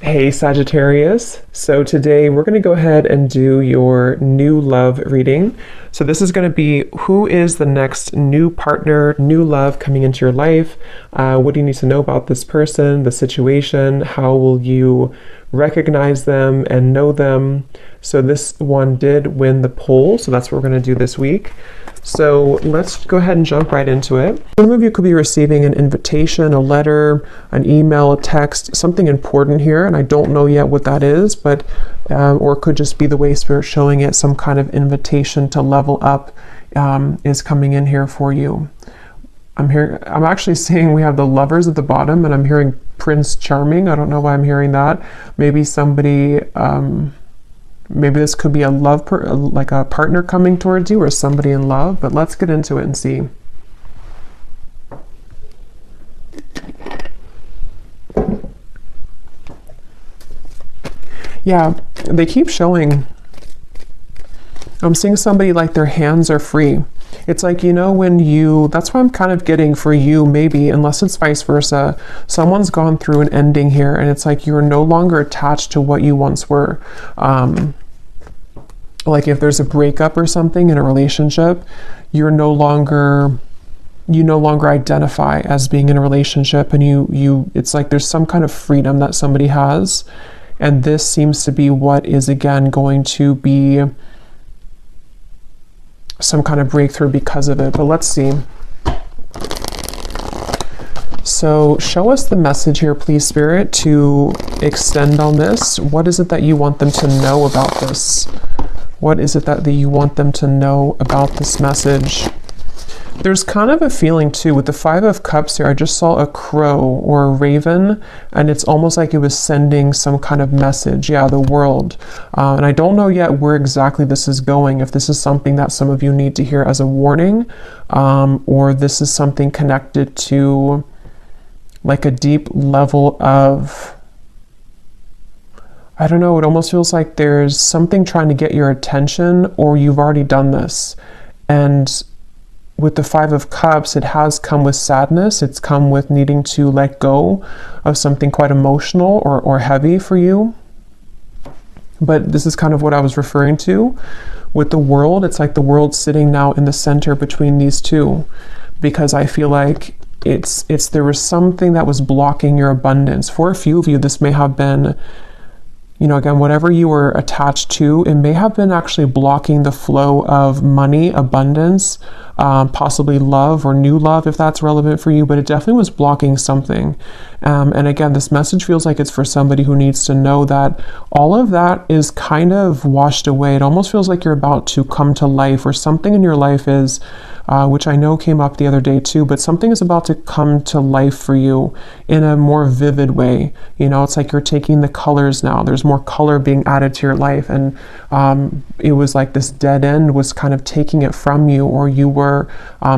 Hey Sagittarius, so today we're going to go ahead and do your new love reading. So this is going to be who is the next new partner, new love coming into your life. What do you need to know about this person, the situation? How will you recognize them and know them? So this one did win the poll, so that's what we're going to do this week. So let's go ahead and jump right into it. Some of you could be receiving an invitation, a letter, an email, a text, something important here, and I don't know yet what that is, but or it could just be the way Spirit's showing it, some kind of invitation to level up is coming in here for you. I'm actually seeing we have the Lovers at the bottom, and I'm hearing Prince Charming. I don't know why I'm hearing that. Maybe somebody, maybe this could be a like a partner coming towards you or somebody in love, but let's get into it and see. Yeah, they keep showing, I'm seeing somebody like their hands are free. It's like, you know, when you, that's what I'm kind of getting for you, maybe, unless it's vice versa. Someone's gone through an ending here, and it's like you're no longer attached to what you once were. Like if there's a breakup or something in a relationship, you no longer identify as being in a relationship, and it's like there's some kind of freedom that somebody has. And this seems to be what is again going to be some kind of breakthrough because of it. But let's see. So show us the message here, please, Spirit, to extend on this. What is it that you want them to know about this? What is it that you want them to know about this message? There's kind of a feeling too, with the Five of Cups here, I just saw a crow or a raven, and it's almost like it was sending some kind of message. Yeah, the world. And I don't know yet where exactly this is going, if this is something that some of you need to hear as a warning, or this is something connected to like a deep level of, I don't know, it almost feels like there's something trying to get your attention, or you've already done this. And with the Five of Cups, it has come with sadness. It's come with needing to let go of something quite emotional or heavy for you. But this is kind of what I was referring to. With the world, it's like the world's sitting now in the center between these two, because I feel like there was something that was blocking your abundance. For a few of you, this may have been, you know, again, whatever you were attached to, it may have been actually blocking the flow of money, abundance, possibly love or new love, if that's relevant for you, but it definitely was blocking something. And again, this message feels like it's for somebody who needs to know that all of that is kind of washed away. It almost feels like you're about to come to life, or something in your life is, which I know came up the other day too, but something is about to come to life for you in a more vivid way. You know, it's like you're taking the colors now. There's more color being added to your life, and it was like this dead end was kind of taking it from you, or you were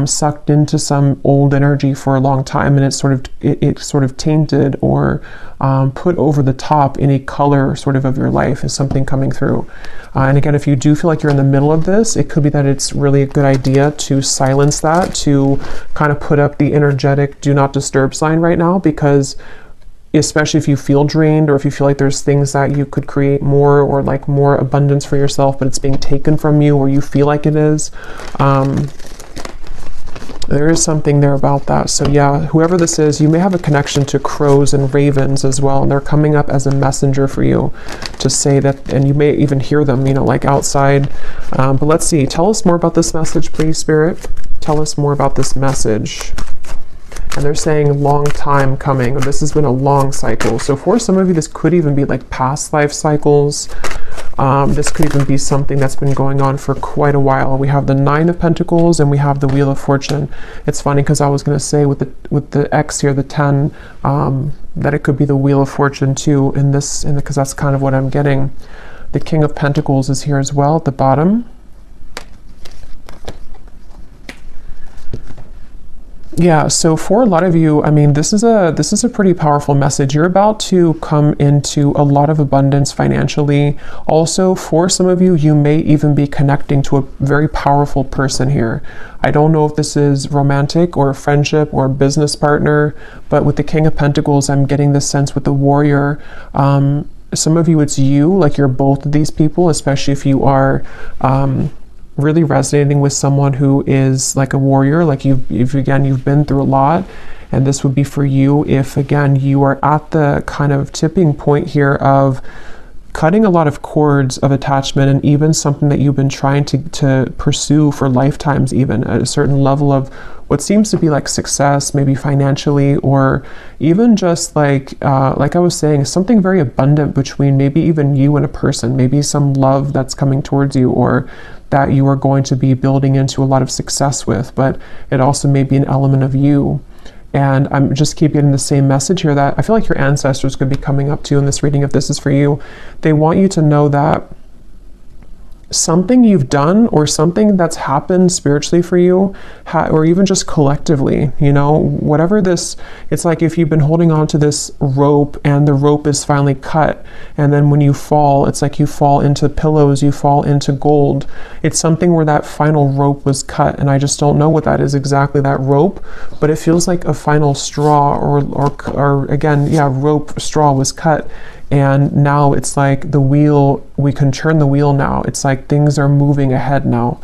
sucked into some old energy for a long time, and it sort of tainted or put over the top in a color sort of your life is something coming through. And again, if you do feel like you're in the middle of this, it could be that it's really a good idea to silence that, to kind of put up the energetic do not disturb sign right now, because especially if you feel drained, or if you feel like there's things that you could create more, or like more abundance for yourself, but it's being taken from you, or you feel like it is, there is something there about that. So yeah, whoever this is, you may have a connection to crows and ravens as well, and they're coming up as a messenger for you to say that, and you may even hear them, you know, like outside. But let's see, tell us more about this message, please, Spirit. Tell us more about this message. And they're saying long time coming, or this has been a long cycle. So for some of you, this could even be like past life cycles. This could even be something that's been going on for quite a while. We have the Nine of Pentacles, and we have the Wheel of Fortune. It's funny because I was going to say with the X here, the 10, that it could be the Wheel of Fortune too, because that's kind of what I'm getting. The King of Pentacles is here as well at the bottom. Yeah, so for a lot of you, I mean, this is a pretty powerful message. You're about to come into a lot of abundance financially. Also, for some of you, you may even be connecting to a very powerful person here. I don't know if this is romantic or a friendship or a business partner, but with the King of Pentacles, I'm getting this sense with the Warrior. Some of you, it's you, like you're both of these people, especially if you are really resonating with someone who is like a warrior, like you've been through a lot, and this would be for you if, again, you are at the kind of tipping point here of cutting a lot of cords of attachment, and even something that you've been trying to pursue for lifetimes, even at a certain level of what seems to be like success, maybe financially, or even just like I was saying, something very abundant between maybe even you and a person, maybe some love that's coming towards you, or that you are going to be building into a lot of success with, but it also may be an element of you. And I'm just keep getting the same message here that I feel like your ancestors could be coming up to you in this reading if this is for you. They want you to know that something you've done or something that's happened spiritually for you, or even just collectively, you know, whatever this, it's like if you've been holding on to this rope and the rope is finally cut, and then when you fall, it's like you fall into pillows, you fall into gold. It's something where that final rope was cut, and I just don't know what that is exactly, that rope, but it feels like a final straw, or again, yeah, rope straw was cut. And now it's like the wheel, we can turn the wheel now. It's like things are moving ahead now.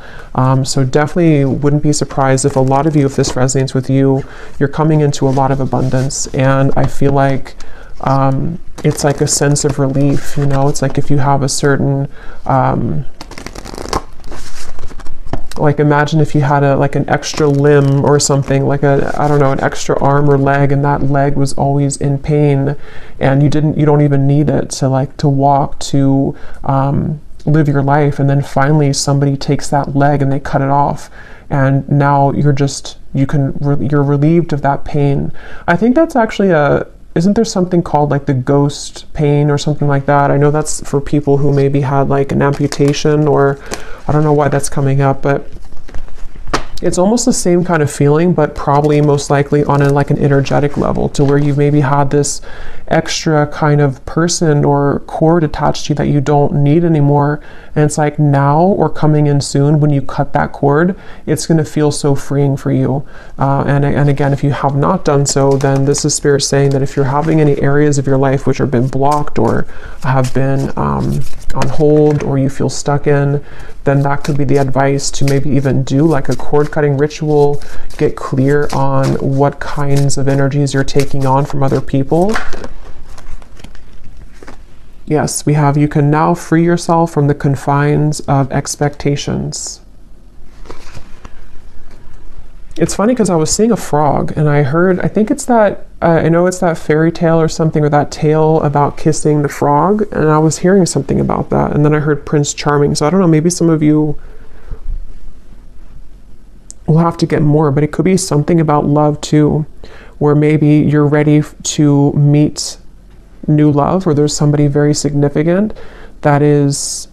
So definitely wouldn't be surprised if a lot of you, if this resonates with you, you're coming into a lot of abundance. And I feel like it's like a sense of relief, you know, it's like if you have a certain, like imagine if you had like an extra limb or something, like I don't know, an extra arm or leg, and that leg was always in pain, and you don't even need it to walk, to live your life, and then finally somebody takes that leg and they cut it off, and now you're relieved of that pain. I think that's actually isn't there something called like the ghost pain or something like that? I know that's for people who maybe had like an amputation, or I don't know why that's coming up, but it's almost the same kind of feeling, but probably most likely on like an energetic level, to where you've maybe had this extra kind of person or cord attached to you that you don't need anymore. And it's like now, or coming in soon, when you cut that cord, it's going to feel so freeing for you. And again, if you have not done so, then this is Spirit saying that if you're having any areas of your life which have been blocked or have been on hold, or you feel stuck in, then that could be the advice to maybe even do like a cord cutting ritual, get clear on what kinds of energies you're taking on from other people. Yes, we have, you can now free yourself from the confines of expectations. It's funny because I was seeing a frog, and I think it's that, I know it's that fairy tale or something, or that tale about kissing the frog, and I was hearing something about that, and then I heard Prince Charming, so I don't know, maybe some of you will have to get more, but it could be something about love too, where maybe you're ready to meet new love, or there's somebody very significant that is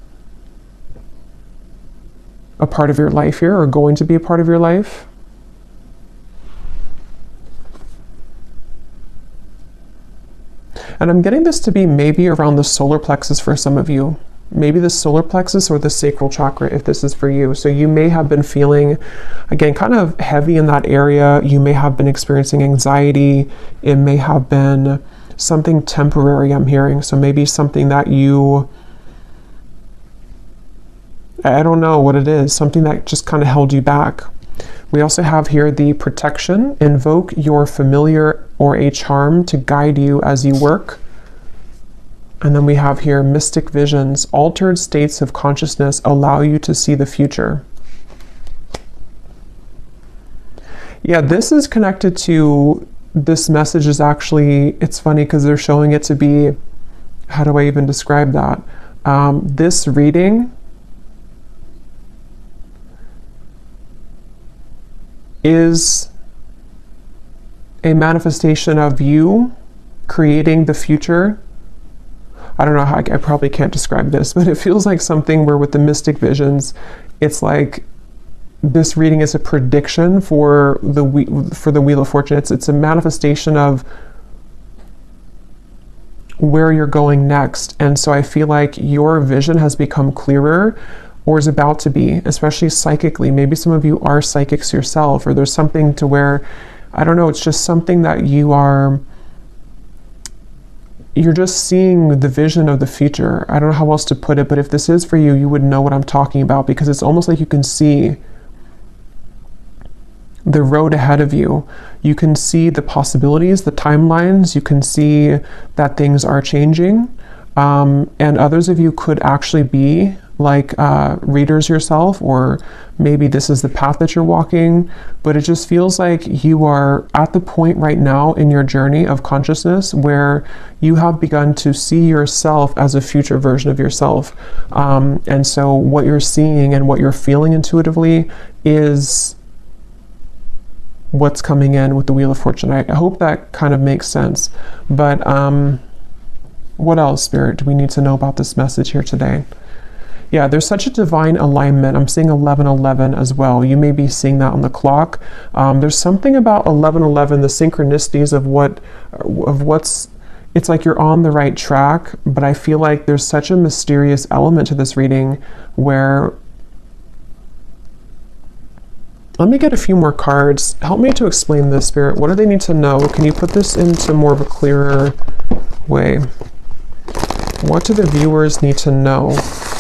a part of your life here, or going to be a part of your life. And I'm getting this to be maybe around the solar plexus for some of you. Maybe the solar plexus or the sacral chakra if this is for you. So you may have been feeling, again, kind of heavy in that area. You may have been experiencing anxiety. It may have been something temporary, I'm hearing. So maybe something that I don't know what it is, something that just kind of held you back. We also have here the protection. Invoke your familiar or a charm to guide you as you work. And then we have here mystic visions. Altered states of consciousness allow you to see the future. Yeah, this is connected to, this message is actually, it's funny because they're showing it to be, how do I even describe that? This reading is a manifestation of you creating the future. I don't know how, I probably can't describe this, but it feels like something where with the mystic visions, it's like this reading is a prediction for the Wheel of Fortune. It's a manifestation of where you're going next. And so I feel like your vision has become clearer, or is about to be, especially psychically. Maybe some of you are psychics yourself, or there's something to where, I don't know, it's just something that you're just seeing the vision of the future. I don't know how else to put it, but if this is for you, you would know what I'm talking about, because it's almost like you can see the road ahead of you. You can see the possibilities, the timelines. You can see that things are changing. And others of you could actually be like readers yourself, or maybe this is the path that you're walking, but it just feels like you are at the point right now in your journey of consciousness where you have begun to see yourself as a future version of yourself. And so what you're seeing and what you're feeling intuitively is what's coming in with the Wheel of Fortune. I hope that kind of makes sense. But what else, Spirit, do we need to know about this message here today? Yeah, there's such a divine alignment. I'm seeing 1111 as well. You may be seeing that on the clock. There's something about 1111, the synchronicities of what's, it's like you're on the right track, but I feel like there's such a mysterious element to this reading where, let me get a few more cards. Help me to explain this, Spirit. What do they need to know? Can you put this into more of a clearer way? What do the viewers need to know?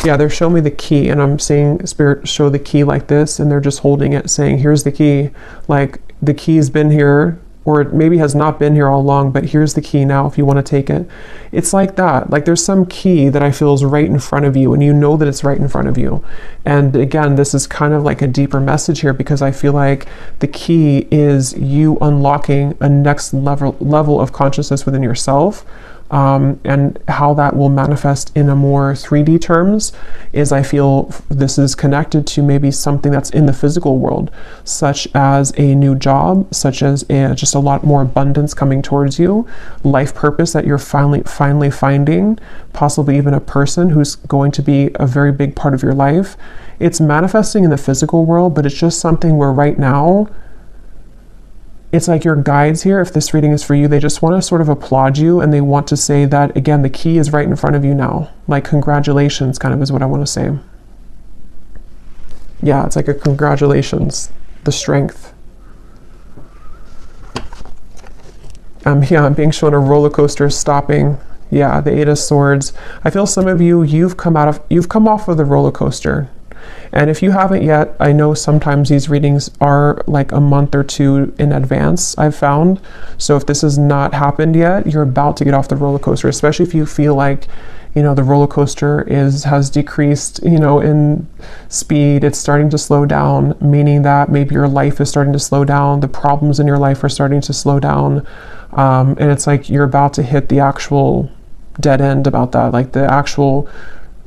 Yeah, they're showing me the key, and I'm seeing Spirit show the key like this, and they're just holding it saying, here's the key. Like the key's been here, or it maybe has not been here all along, but here's the key now if you want to take it. It's like that. Like there's some key that I feel is right in front of you, and you know that it's right in front of you. And again, this is kind of like a deeper message here, because I feel like the key is you unlocking a next level of consciousness within yourself. And how that will manifest in a more 3D terms is, I feel this is connected to maybe something that's in the physical world, such as a new job, such as just a lot more abundance coming towards you, life purpose that you're finally finding, possibly even a person who's going to be a very big part of your life. It's manifesting in the physical world, but it's just something where right now, it's like your guides here, if this reading is for you, they just want to sort of applaud you, and they want to say that, again, the key is right in front of you now. Like, congratulations, kind of is what I want to say. Yeah, it's like a congratulations, the strength. Yeah, I'm being shown a roller coaster stopping. Yeah, the Eight of Swords. I feel some of you, you've come off of the roller coaster. And if you haven't yet, I know sometimes these readings are like a month or two in advance, I've found. So if this has not happened yet, you're about to get off the roller coaster, especially if you feel like, you know, the roller coaster has decreased, you know, in speed. It's starting to slow down, meaning that maybe your life is starting to slow down. The problems in your life are starting to slow down. And it's like you're about to hit the actual dead end about that, like the actual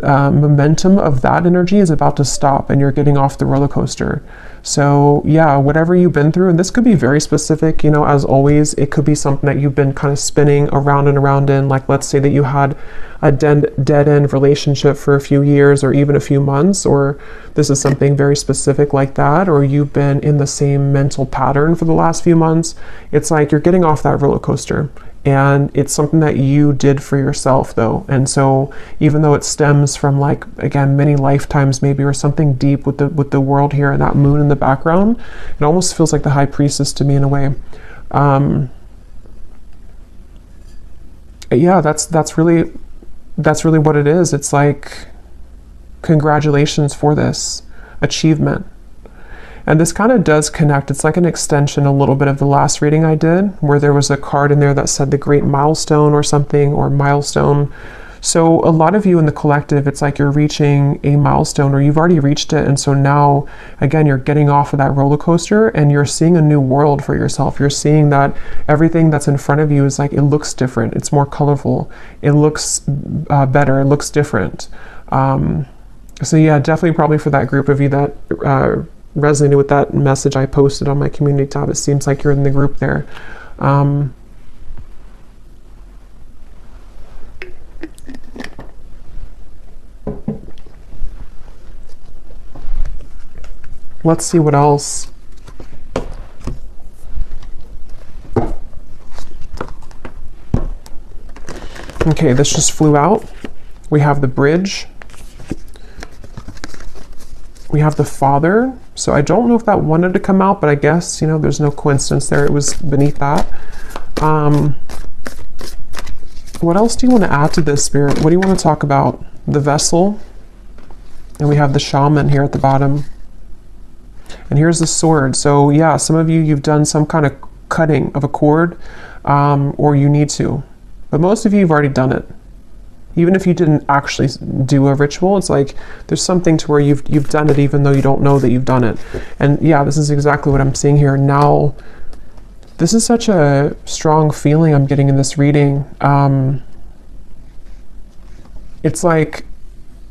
momentum of that energy is about to stop, and you're getting off the roller coaster. So yeah, whatever you've been through, and this could be very specific, you know, as always, it could be something that you've been kind of spinning around and around in. Like, let's say that you had a dead end relationship for a few years or even a few months, or this is something very specific like that, or you've been in the same mental pattern for the last few months. It's like you're getting off that roller coaster. And it's something that you did for yourself, though. And so even though it stems from, like, again, many lifetimes maybe, or something deep with the world here and that moon in the background, it almost feels like the High Priestess to me in a way. Yeah, that's really what it is. It's like, congratulations for this achievement. And this kind of does connect. It's like an extension a little bit of the last reading I did, where there was a card in there that said the great milestone or something, or milestone. So a lot of you in the collective, it's like you're reaching a milestone, or you've already reached it. And so now, again, you're getting off of that roller coaster, and you're seeing a new world for yourself. You're seeing that everything that's in front of you is like, it looks different. It's more colorful. It looks better. It looks different. So yeah, definitely probably for that group of you that resonated with that message I posted on my community tab. It seems like you're in the group there. Let's see what else. Okay, this just flew out. We have the bridge. We have the Father. So I don't know if that wanted to come out, but I guess, you know, there's no coincidence there. It was beneath that. What else do you want to add to this, Spirit? What do you want to talk about? The vessel. And we have the shaman here at the bottom. And here's the sword. So yeah, some of you, you've done some kind of cutting of a cord, or you need to. But most of you have already done it. Even if you didn't actually do a ritual, it's like there's something to where you've done it even though you don't know that you've done it. And yeah, this is exactly what I'm seeing here. Now, this is such a strong feeling I'm getting in this reading. It's like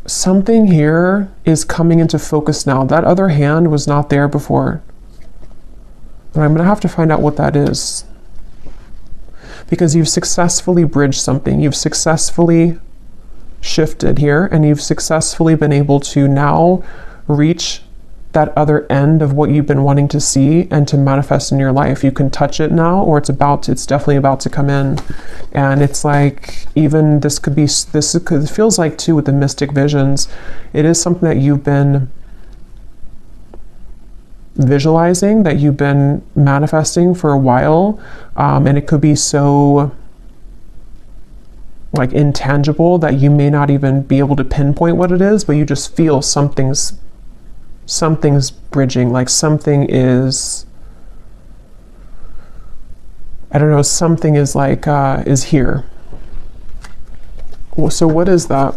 something here is coming into focus now. That other hand was not there before. And I'm going to have to find out what that is. Because you've successfully bridged something. You've successfully shifted here, and you've successfully been able to now reach that other end of what you've been wanting to see and to manifest in your life. You can touch it now, or it's definitely about to come in. And it's like, even it feels like too with the mystic visions, it is something that you've been visualizing, that you've been manifesting for a while, and it could be so like intangible that you may not even be able to pinpoint what it is, but you just feel something's bridging, like something is, I don't know, something is like is here. So what is that?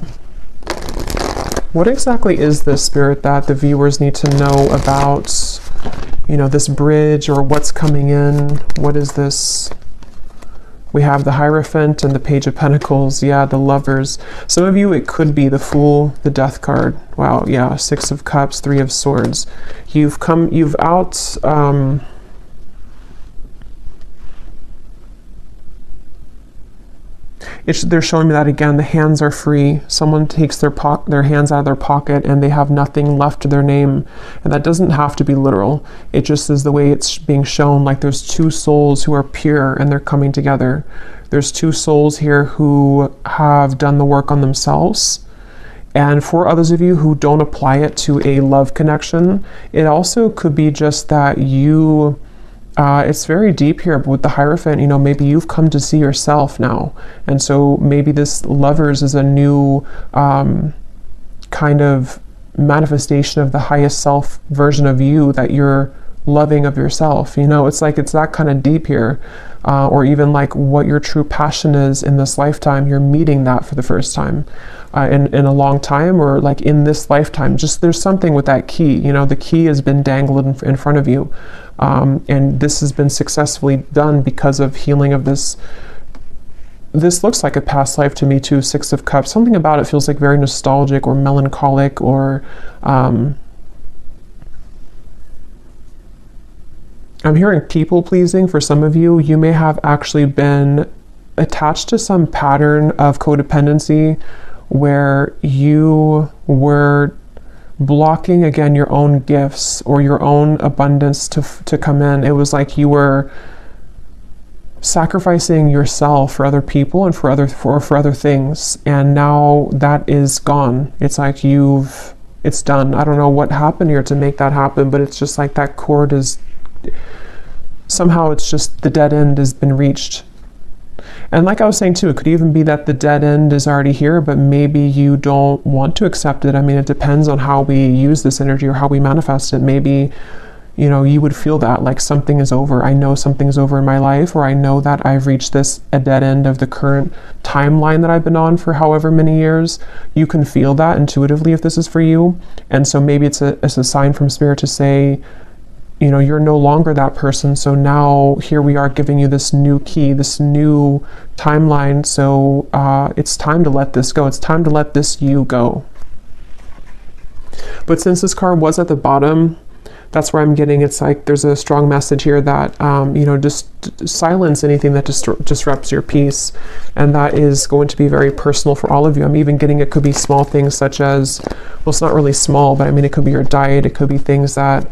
What exactly is this, Spirit, that the viewers need to know about, you know, this bridge, or what's coming in? What is this? We have the Hierophant and the Page of Pentacles. Yeah, the Lovers. Some of you, it could be the Fool, the Death card. Wow, yeah, Six of Cups, Three of Swords. You've out... they're showing me that again. The hands are free. Someone takes their hands out of their pocket and they have nothing left to their name. And that doesn't have to be literal. It just is the way it's being shown. Like there's two souls who are pure and they're coming together. There's two souls here who have done the work on themselves. And for others of you who don't apply it to a love connection, it also could be just that you... it's very deep here, but with the Hierophant, you know, maybe you've come to see yourself now. And so maybe this Lovers is a new kind of manifestation of the highest self version of you that you're loving of yourself. You know, it's like it's that kind of deep here. Or even like what your true passion is in this lifetime. You're meeting that for the first time in a long time, or like in this lifetime. Just there's something with that key. You know, the key has been dangled in front of you. And this has been successfully done because of healing of this. This looks like a past life to me too, Six of Cups. Something about it feels like very nostalgic or melancholic, or I'm hearing people pleasing for some of you. You may have actually been attached to some pattern of codependency where you were blocking, again, your own gifts or your own abundance to come in. It was like you were sacrificing yourself for other people and for other things, and now that is gone. It's like it's done. I don't know what happened here to make that happen, but it's just like that cord is somehow, it's just the dead end has been reached. And like I was saying too, it could even be that the dead end is already here, but maybe you don't want to accept it. I mean, it depends on how we use this energy or how we manifest it. Maybe, you know, you would feel that like something is over. I know something's over in my life, or I know that I've reached a dead end of the current timeline that I've been on for however many years. You can feel that intuitively if this is for you. And so maybe it's a sign from Spirit to say, you know, you're no longer that person. So now here we are giving you this new key, this new timeline. So it's time to let this go. It's time to let this you go. But since this card was at the bottom, That's where I'm getting, it's like there's a strong message here that, you know, just silence anything that disrupts your peace. And that is going to be very personal for all of you. I'm even getting it could be small things such as, well, it's not really small, but I mean, it could be your diet. It could be things that,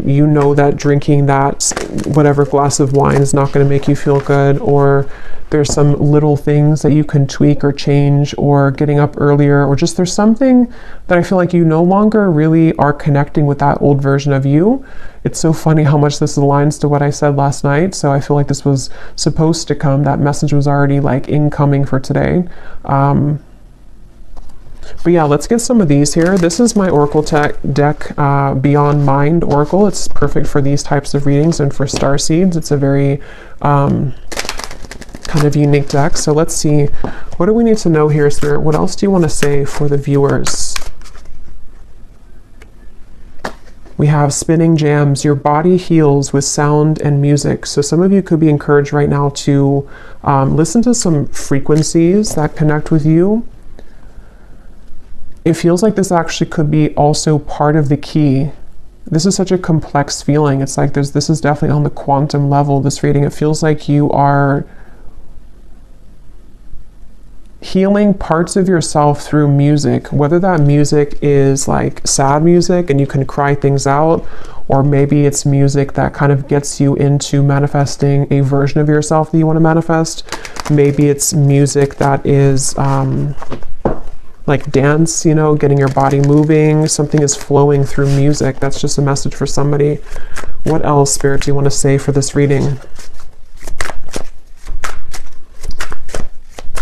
you know, that drinking that whatever glass of wine is not going to make you feel good, or there's some little things that you can tweak or change, or getting up earlier, or just there's something that I feel like you no longer really are connecting with that old version of you. It's so funny how much this aligns to what I said last night. So I feel like this was supposed to come. That message was already like incoming for today. But yeah, let's get some of these here. This is my Oracle deck, Beyond Mind Oracle. It's perfect for these types of readings and for star seeds. It's a very kind of unique deck. So let's see, what do we need to know here, Spirit? What else do you want to say for the viewers? We have spinning jams. Your body heals with sound and music. So some of you could be encouraged right now to listen to some frequencies that connect with you. It feels like this actually could be also part of the key. This is such a complex feeling. It's like this is definitely on the quantum level, this reading. It feels like you are healing parts of yourself through music, whether that music is like sad music and you can cry things out, or maybe it's music that kind of gets you into manifesting a version of yourself that you want to manifest. Maybe it's music that is like dance, you know, getting your body moving. Something is flowing through music. That's just a message for somebody. What else, Spirit, do you want to say for this reading?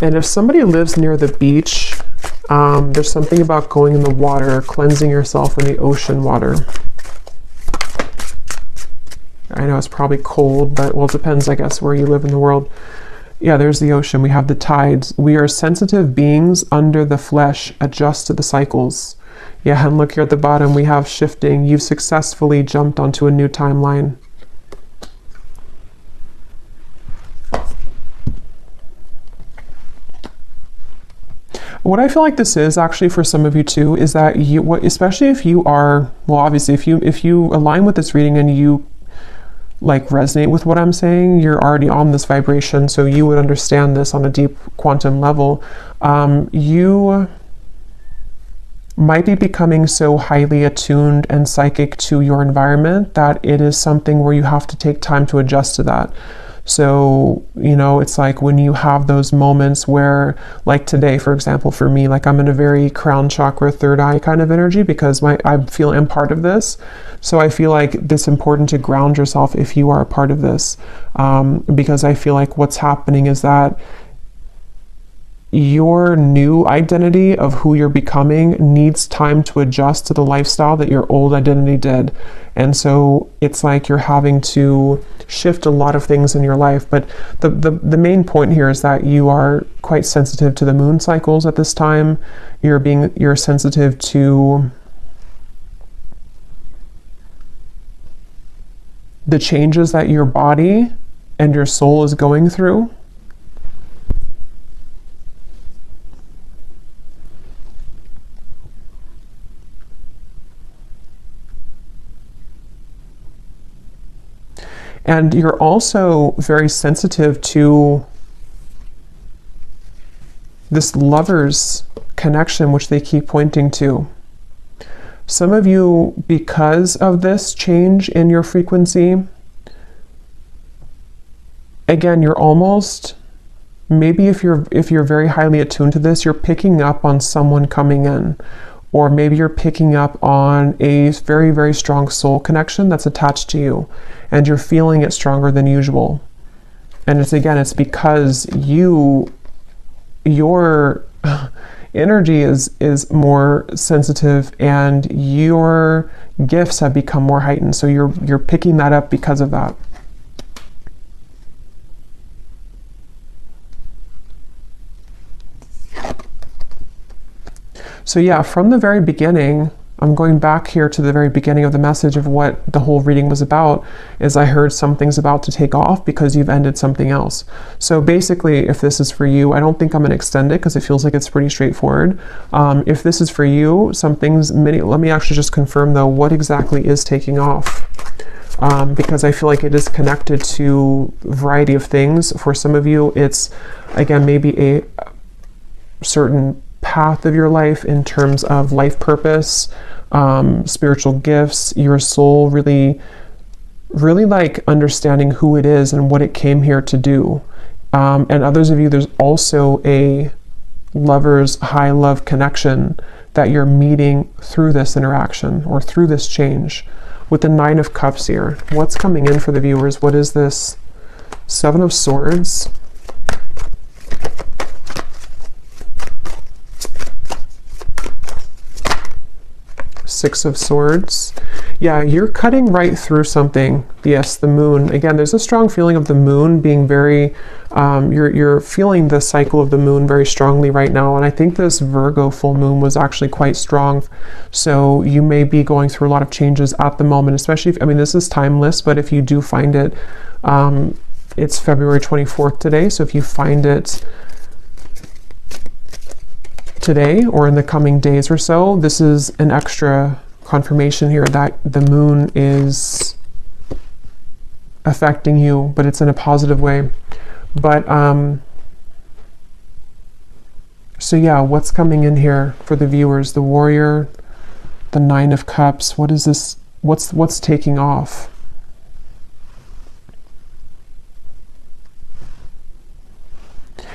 And if somebody lives near the beach, there's something about going in the water, cleansing yourself in the ocean water. I know it's probably cold, but well, it depends, I guess, where you live in the world. Yeah, there's the ocean. We have the tides. We are sensitive beings under the flesh, adjust to the cycles. Yeah, and look here at the bottom, we have shifting. You've successfully jumped onto a new timeline. What I feel like this is actually for some of you too, is that you, especially if you are, well, obviously if you align with this reading and you like resonate with what I'm saying, you're already on this vibration, so you would understand this on a deep quantum level. You might be becoming so highly attuned and psychic to your environment that it is something where you have to take time to adjust to that. So, you know, it's like when you have those moments where, like today, for example, for me, like I'm in a very crown chakra, third eye kind of energy because I feel I'm part of this. So I feel like it's important to ground yourself if you are a part of this, because I feel like what's happening is that your new identity of who you're becoming needs time to adjust to the lifestyle that your old identity did. And so it's like you're having to shift a lot of things in your life. But the main point here is that you are quite sensitive to the moon cycles at this time. You're sensitive to the changes that your body and your soul is going through. And you're also very sensitive to this lover's connection, which they keep pointing to. Some of you, because of this change in your frequency, again, you're almost, maybe if you're very highly attuned to this, you're picking up on someone coming in. Or maybe you're picking up on a very, very strong soul connection that's attached to you, and you're feeling it stronger than usual. And it's because your energy is more sensitive and your gifts have become more heightened. So you're picking that up because of that. So yeah, from the very beginning, I'm going back here to the very beginning of the message of what the whole reading was about, is I heard something's about to take off because you've ended something else. So basically, if this is for you, I don't think I'm going to extend it because it feels like it's pretty straightforward. If this is for you, let me actually just confirm though, what exactly is taking off? Because I feel like it is connected to a variety of things. For some of you, it's, again, maybe a certain path of your life in terms of life purpose, spiritual gifts, your soul really like understanding who it is and what it came here to do. And others of you, there's also a lover's high love connection that you're meeting through this interaction or through this change. With the 9 of Cups here, what's coming in for the viewers? What is this? 7 of Swords. Six of Swords. Yeah, you're cutting right through something. Yes, the moon. Again, there's a strong feeling of the moon being very, you're feeling the cycle of the moon very strongly right now. And I think this Virgo full moon was actually quite strong. So you may be going through a lot of changes at the moment, especially if, I mean, this is timeless, but if you do find it, it's February 24th today. So if you find it today or in the coming days or so, this is an extra confirmation here that the moon is affecting you, but it's in a positive way. But so yeah, what's coming in here for the viewers? The Warrior, the 9 of Cups. What is this? What's taking off?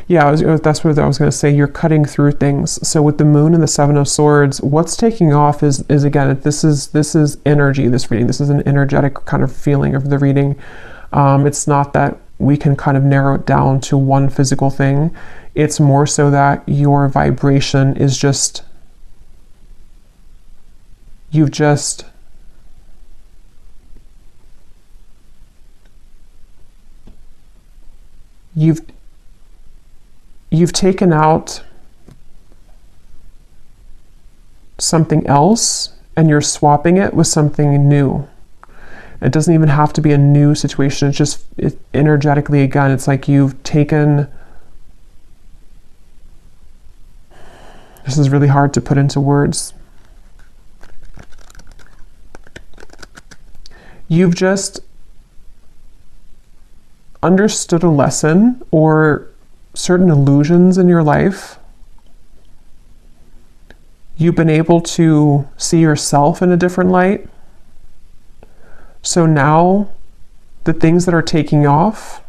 Yeah, that's what I was going to say. You're cutting through things. So with the moon and the 7 of Swords, what's taking off is again, this is energy, this reading. This is an energetic kind of feeling of the reading. It's not that we can kind of narrow it down to one physical thing. It's more so that your vibration is just, you've taken out something else and you're swapping it with something new. It doesn't even have to be a new situation. It's just energetically, again, it's like you've taken, this is really hard to put into words. You've just understood a lesson or certain illusions in your life. You've been able to see yourself in a different light. So now the things that are taking off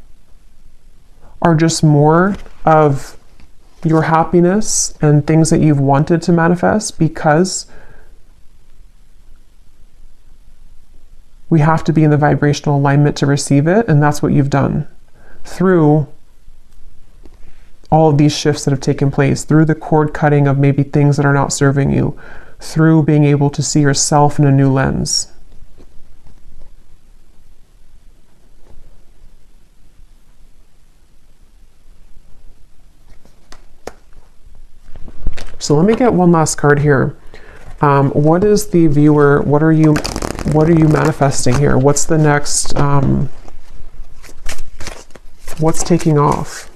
are just more of your happiness and things that you've wanted to manifest, because we have to be in the vibrational alignment to receive it. And that's what you've done through all of these shifts that have taken place, through the cord cutting of maybe things that are not serving you, through being able to see yourself in a new lens. So let me get one last card here. What is the viewer, what are you manifesting here? What's the next, what's taking off?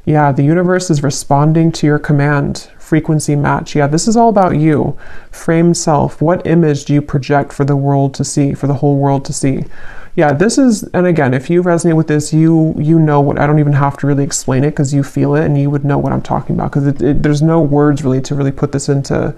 Yeah, the universe is responding to your command. Frequency match. Yeah, this is all about you. Framed self. What image do you project for the world to see, for the whole world to see? Yeah, this is, and again, if you resonate with this, you know what, I don't even have to really explain it because you feel it and you would know what I'm talking about, because there's no words really to really put this into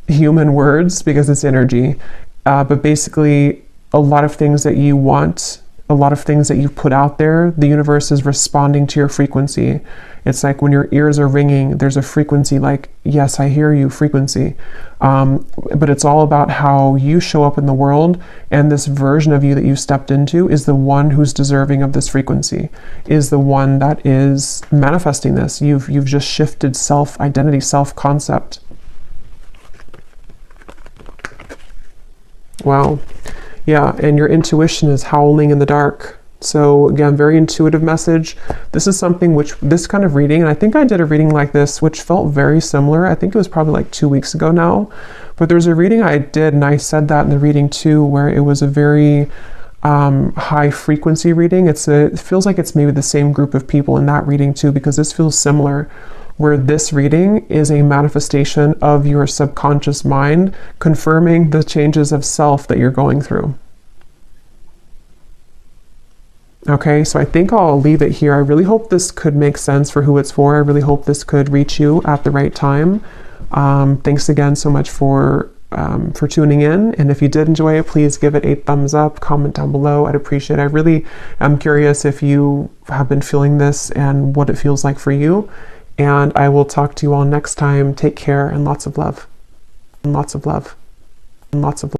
human words because it's energy. But basically, a lot of things that you want, a lot of things that you put out there, the universe is responding to your frequency. It's like when your ears are ringing, there's a frequency like, yes, I hear you frequency. But it's all about how you show up in the world, and this version of you that you stepped into is the one who's deserving of this frequency, is the one that is manifesting this. You've just shifted self-identity, self-concept. Wow. Yeah, and your intuition is howling in the dark. So again, very intuitive message. This is something which, this kind of reading, and I think I did a reading like this, which felt very similar. I think it was probably like 2 weeks ago now. But there's a reading I did, and I said that in the reading too, where it was a very high frequency reading. It feels like it's maybe the same group of people in that reading too, because this feels similar, where this reading is a manifestation of your subconscious mind confirming the changes of self that you're going through. Okay, so I think I'll leave it here. I really hope this could make sense for who it's for. I really hope this could reach you at the right time. Thanks again so much for tuning in. And if you did enjoy it, please give it a thumbs up, comment down below. I'd appreciate it. I really am curious if you have been feeling this and what it feels like for you. And I will talk to you all next time. Take care and lots of love. And lots of love. And lots of love.